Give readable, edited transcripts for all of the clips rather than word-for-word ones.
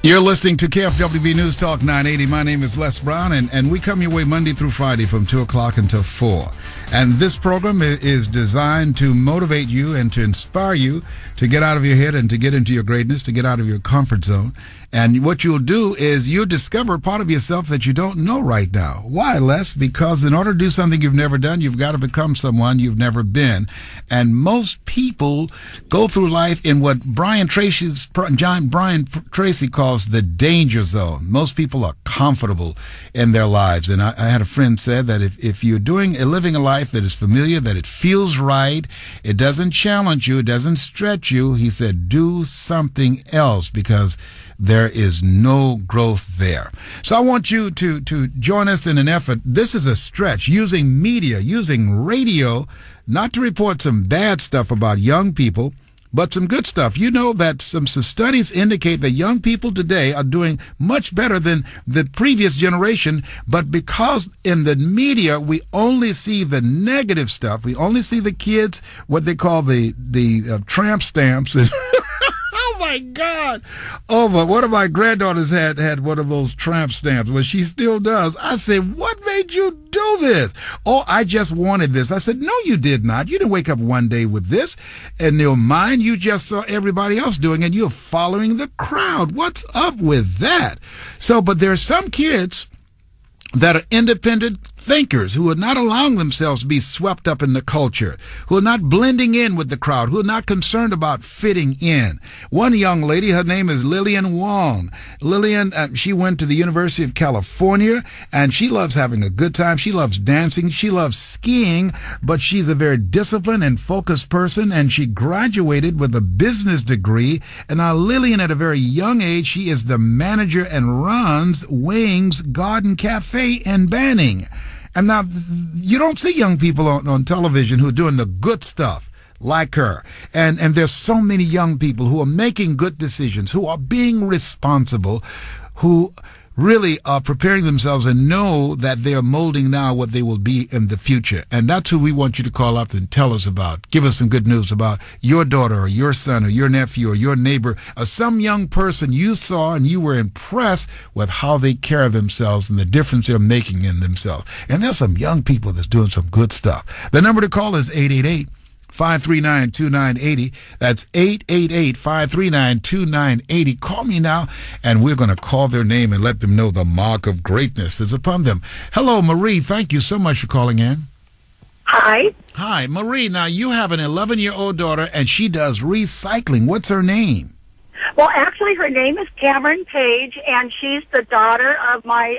You're listening to KFWB News Talk 980. My name is Les Brown, and we come your way Monday through Friday from 2 o'clock until 4. And this program is designed to motivate you and to inspire you to get out of your head and to get into your greatness, to get out of your comfort zone. And what you'll do is you'll discover part of yourself that you don't know right now. Why, Les? Because in order to do something you've never done, you've got to become someone you've never been. And most people go through life in what Brian Tracy calls the danger zone. Most people are comfortable in their lives. And I had a friend said that if you're living a life that is familiar, that it feels right, it doesn't challenge you, it doesn't stretch you, he said, do something else, because there is no growth there. So I want you to join us in an effort. This is a stretch, using media, using radio, not to report some bad stuff about young people, but some good stuff. You know that some studies indicate that young people today are doing much better than the previous generation, but because in the media we only see the negative stuff, we only see the kids, what they call the tramp stamps, and oh my God! Oh, but one of my granddaughters had one of those tramp stamps. Well, she still does. I said, "What made you do this?" "Oh, I just wanted this." I said, "No, you did not. You didn't wake up one day with this in your mind. You just saw everybody else doing it. You're following the crowd. What's up with that?" So, but there are some kids that are independent thinkers who are not allowing themselves to be swept up in the culture, who are not blending in with the crowd, who are not concerned about fitting in. One young lady, her name is Lillian Wong. Lillian, she went to the University of California, and she loves having a good time. She loves dancing. She loves skiing, but she's a very disciplined and focused person, and she graduated with a business degree. And now Lillian, at a very young age, she is the manager and runs Wings Garden Cafe in Banning. And now, you don't see young people on television who are doing the good stuff like her. And there's so many young people who are making good decisions, who are being responsible, who really are preparing themselves and know that they are molding now what they will be in the future. And that's who we want you to call up and tell us about. Give us some good news about your daughter or your son or your nephew or your neighbor or some young person you saw and you were impressed with how they carry themselves and the difference they're making in themselves. And there's some young people that's doing some good stuff. The number to call is 888-539-2980. That's 888-539-2980. Call me now, and we're going to call their name and let them know the mark of greatness is upon them. Hello, Marie. Thank you so much for calling in. Hi. Hi, Marie. Now, you have an 11-year-old daughter, and she does recycling. What's her name? Well, actually, her name is Cameron Page, and she's the daughter of my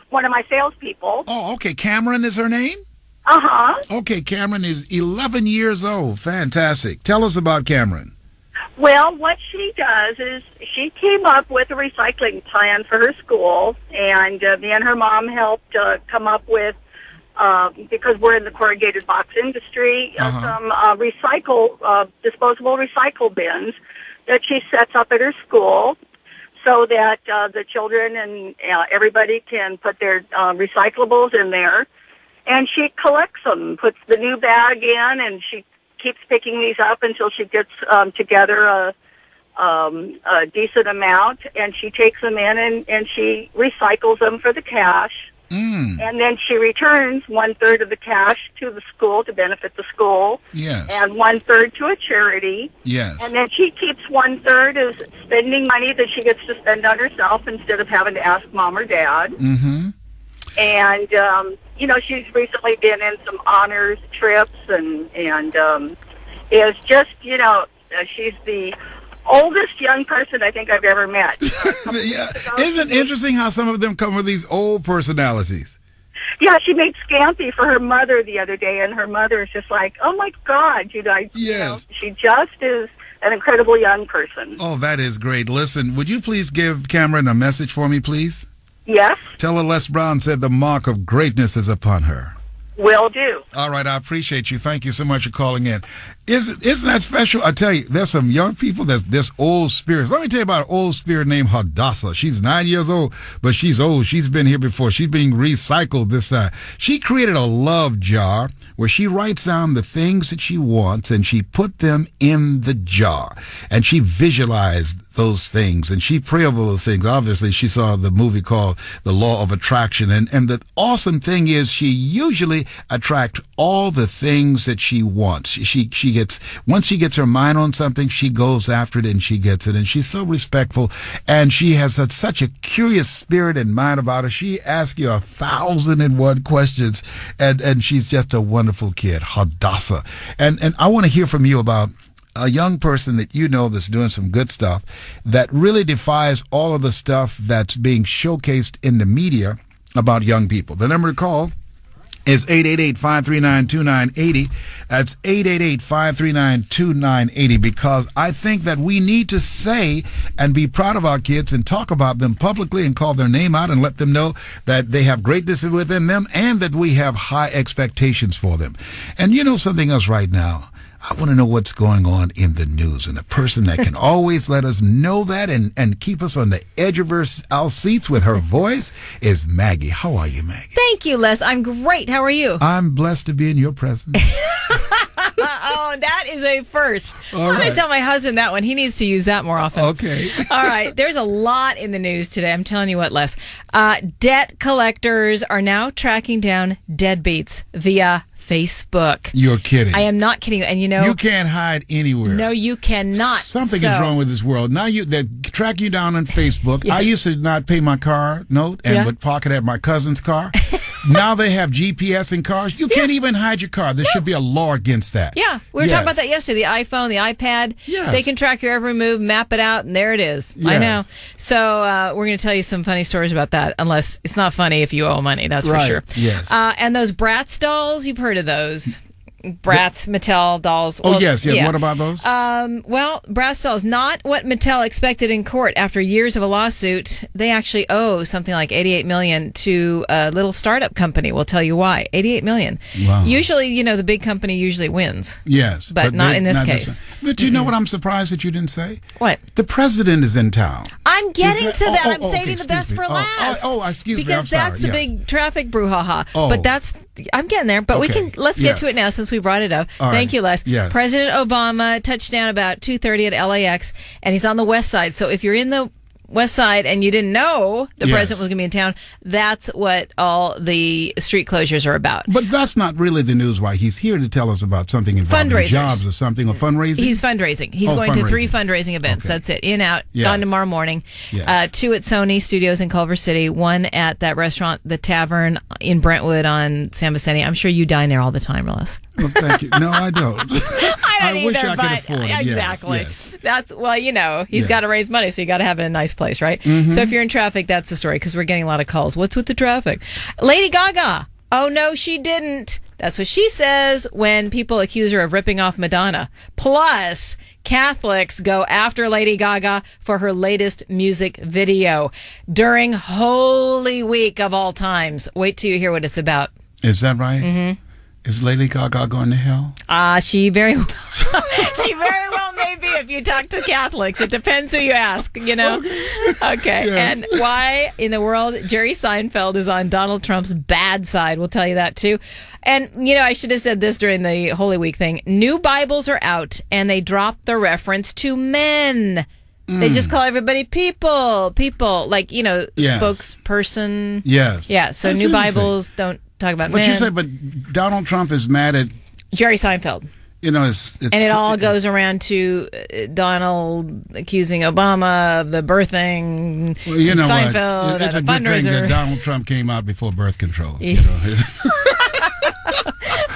one of my salespeople. Oh, okay. Cameron is her name? Uh-huh. Okay, Cameron is 11 years old. Fantastic. Tell us about Cameron. Well, what she does is she came up with a recycling plan for her school, and me and her mom helped come up with, because we're in the corrugated box industry, some disposable recycle bins that she sets up at her school so that the children and everybody can put their recyclables in there. And she collects them, puts the new bag in, and she keeps picking these up until she gets together a decent amount, and she takes them in and she recycles them for the cash. And then she returns 1/3 of the cash to the school to benefit the school. Yes. And 1/3 to a charity. Yes. And then she keeps 1/3 as spending money that she gets to spend on herself instead of having to ask mom or dad. Mm-hmm. And, you know, she's recently been in some honors trips and is just, you know, she's the oldest young person I think I've ever met. Yeah. Isn't it interesting how some of them come with these old personalities? Yeah, she made scampi for her mother the other day, and her mother is just like, oh, my God, you know, she just is an incredible young person. Oh, that is great. Listen, would you please give Cameron a message for me, please? Yes. Tell her Les Brown said the mark of greatness is upon her. Will do. All right, I appreciate you. Thank you so much for calling in. Isn't that special? I tell you, there's some young people there's old spirits. Let me tell you about an old spirit named Hadassah. She's 9 years old, but she's old. She's been here before. She's being recycled this time. She created a love jar where she writes down the things that she wants and she put them in the jar. And she visualized those things and she prayed over those things. Obviously, she saw the movie called The Law of Attraction. And the awesome thing is she usually attracts all the things that she wants. She gets, once she gets her mind on something, she goes after it and she gets it. And she's so respectful and she has such a curious spirit and mind about her. She asks you 1,001 questions and she's just a wonderful kid, Hadassah. And I want to hear from you about a young person that you know that's doing some good stuff that really defies all of the stuff that's being showcased in the media about young people. The number to call is 888-539-2980. That's 888-539-2980, because I think that we need to say and be proud of our kids and talk about them publicly and call their name out and let them know that they have greatness within them and that we have high expectations for them. And you know something else right now? I want to know what's going on in the news. And the person that can always let us know that and keep us on the edge of our seats with her voice is Maggie. How are you, Maggie? Thank you, Les. I'm great. How are you? I'm blessed to be in your presence. Oh, that is a first. All I'm right. going to tell my husband that one. He needs to use that more often. Okay. All right. There's a lot in the news today. I'm telling you what, Les. Debt collectors are now tracking down deadbeats via Facebook. You're kidding. I am not kidding you. And you know, you can't hide anywhere. no, you cannot. Something is wrong with this world. Now they track you down on Facebook. Yes. I used to not pay my car note and would park it at my cousin's car. Now they have GPS in cars. You can't even hide your car. There should be a law against that. Yeah, we were talking about that yesterday. The iPhone, the iPad, Yes. they can track your every move, map it out, and there it is. I Yes. know. So we're going to tell you some funny stories about that, unless it's not funny if you owe money, that's for Right, sure. yes. And those Bratz dolls, you've heard of those. Bratz, Mattel dolls. Oh, Well, yes. yeah. What about those? Well, Bratz dolls, not what Mattel expected in court. After years of a lawsuit, they actually owe something like $88 million to a little startup company. We'll tell you why. $88 million. Wow. Usually, you know, the big company usually wins. Yes. but not in this case. But you know what I'm surprised that you didn't say? What? The president is in town. I'm getting to that. I'm okay, saving the best excuse for me. last. Excuse me. I'm because sorry. that's the Yes. big traffic brouhaha. Oh. But I'm getting there. But Okay. let's get to it now since we brought it up. All Thank right. you, Les. Yes. President Obama touched down about 2:30 at LAX, and he's on the west side. So if you're in the west side and you didn't know the Yes. president was going to be in town, that's what all the street closures are about. But that's not really the news why he's here to tell us about something involving Fundraisers. jobs or something, or fundraising. He's fundraising. He's going to 3 fundraising events. Okay. That's it. In, out, Yeah. gone tomorrow morning. Yes. 2 at Sony Studios in Culver City. 1 at that restaurant, The Tavern in Brentwood on San Vicente. I'm sure you dine there all the time, Willis. Well, thank you. No, I don't. I wish either, I could but afford it. Yes, exactly. yes. That's, well, you know, he's Yeah. got to raise money, so you got to have it in a nice place, right? Mm-hmm. So if you're in traffic, that's the story, because we're getting a lot of calls. What's with the traffic? Lady Gaga. Oh, no, she didn't. That's what she says when people accuse her of ripping off Madonna. Plus, Catholics go after Lady Gaga for her latest music video during Holy Week of all times. Wait till you hear what it's about. Is that right? Mm-hmm. Is Lady Gaga going to hell? She very well, she very well may be if you talk to Catholics. It depends who you ask, you know? Okay. Yes. And why in the world Jerry Seinfeld is on Donald Trump's bad side. We'll tell you that too. And, you know, I should have said this during the Holy Week thing. New Bibles are out and they dropped the reference to men. They just call everybody people, like, you know, Yes. spokesperson. Yes. Yeah. So That's new interesting. Bibles don't talk about But men. you said, but Donald Trump is mad at, Jerry Seinfeld. you know, it's And it all goes around to Donald accusing Obama of the birthing, Well, you know Seinfeld what? It's at a a good thing that fundraiser. Donald Trump came out before birth control. You know?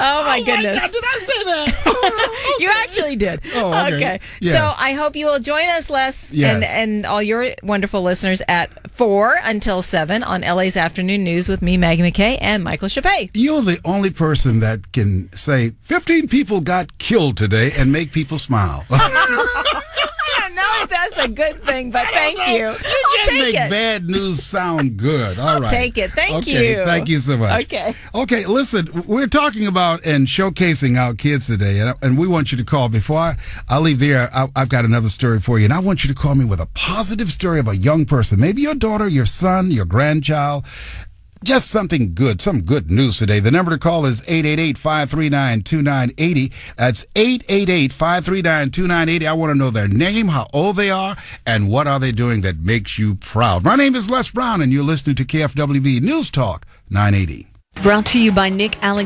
Oh my goodness. God, did I say that? You actually did. Oh, okay. Yeah. So I hope you will join us, Les, Yes. and all your wonderful listeners at 4 until 7 on LA's Afternoon News with me, Maggie McKay, and Michael Chappé. You're the only person that can say 15 people got killed today and make people smile. I don't know think that's a good thing, but thank you. You just make bad news sound good. All right. Take it. Thank you. Thank you so much. Okay, listen, we're talking about and showcasing our kids today, and we want you to call. Before I leave there, I've got another story for you, and I want you to call me with a positive story of a young person, maybe your daughter, your son, your grandchild. Just something good, some good news today. The number to call is 888-539-2980. That's 888-539-2980. I want to know their name, how old they are, and what are they doing that makes you proud. My name is Les Brown, and you're listening to KFWB News Talk 980. Brought to you by Nick Alexander.